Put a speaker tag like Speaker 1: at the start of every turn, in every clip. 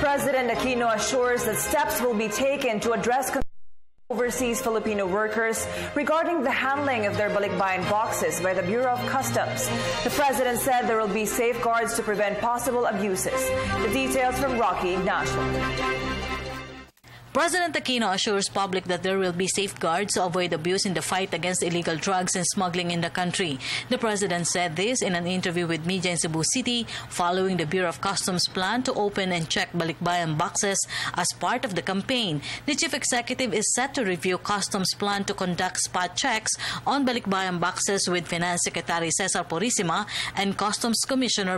Speaker 1: President Aquino assures that steps will be taken to address overseas Filipino workers regarding the handling of their balikbayan boxes by the Bureau of Customs. The president said there will be safeguards to prevent possible abuses. The details from Rocky Ignacio.
Speaker 2: President Aquino assures public that there will be safeguards to avoid abuse in the fight against illegal drugs and smuggling in the country. The president said this in an interview with media in Cebu City following the Bureau of Customs plan to open and check balikbayan boxes as part of the campaign. The chief executive is set to review Customs plan to conduct spot checks on balikbayan boxes with Finance Secretary Cesar Purisima and Customs Commissioner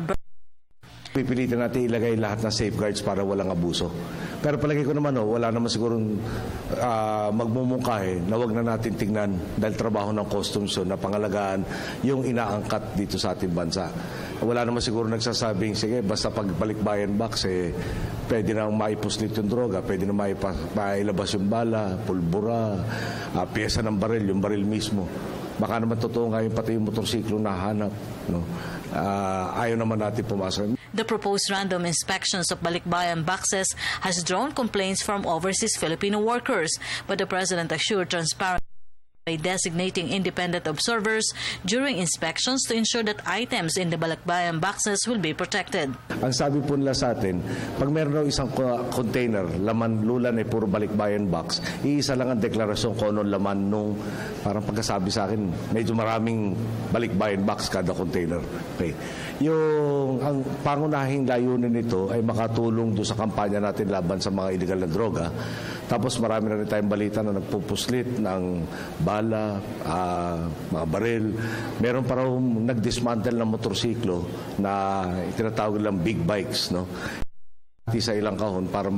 Speaker 3: Pipilitan natin ilagay lahat ng safeguards para walang abuso. Pero palagi ko naman, wala naman sigurong magmumungkahi na wag na natin tingnan dahil trabaho ng customs na pangalagaan yung inaangkat dito sa ating bansa. Wala naman siguro nagsasabing, sige, basta pagbalikbayan box, pwede na maipuslit yung droga, pwede na mailabas yung bala, pulbura, piyesa ng baril, yung baril mismo. Baka naman totoo nga yung pati yung motorsiklo na hanap. No? Ayaw naman natin pumasok.
Speaker 2: The proposed random inspections of balikbayan boxes has drawn complaints from overseas Filipino workers, but the president assured transparency by designating independent observers during inspections to ensure that items in the balikbayan boxes will be protected.
Speaker 3: Ang sabi po nila sa atin, pag meron daw isang container, laman lulan ay puro balikbayan box, iisa lang ang deklarasyon kung anong laman nung parang pagkasabi sa akin, medyo maraming balikbayan box kada container. Okay. Ang pangunahing layunin nito ay makatulong doon sa kampanya natin laban sa mga illegal na droga. Tapos marami na rin tayong balita na nagpupuslit ng bala, mga baril. Meron pa raw nag-dismantle ng motorsiklo na tinatawag lang big bikes, no? Sa ilang kahon para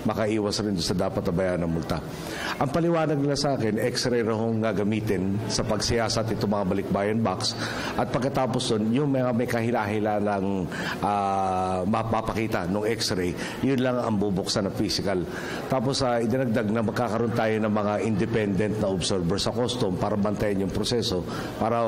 Speaker 3: makaiwas rin sa dapat na bayaran ng multa. Ang paliwanag nila sa akin, x-ray raw gagamitin sa pagsiyasat itong mga balikbayan box at pagkatapos doon, yung may kahila-hila ng mapapakita ng x-ray, yun lang ang bubuksan na physical. Tapos idinagdag na magkakaroon tayo ng mga independent na observer sa custom para bantayan yung proseso para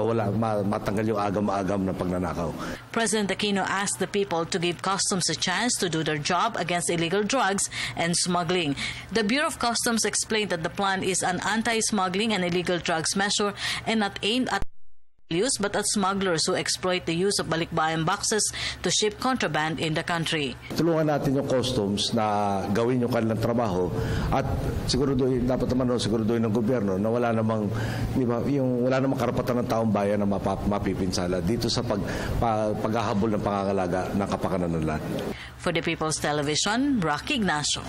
Speaker 3: matanggal yung agam-agam na pagnanakaw.
Speaker 2: President Aquino asked the people to give customs a chance to do their job against illegal drugs and smuggling. The Bureau of Customs explained that the plan is an anti-smuggling and illegal drugs measure and not aimed at use but at smugglers who exploit the use of balikbayan boxes to ship contraband in the country.
Speaker 3: Tulungan natin yung customs na gawin yung kanilang trabaho at siguraduhin, dapat naman siguraduhin ng gobyerno na wala namang karapatan ng taong bayan na mapipinsala dito sa paghahabol ng pangangalaga ng kapakanan ng lahat.
Speaker 2: For the People's Television, Rocky Ignacio.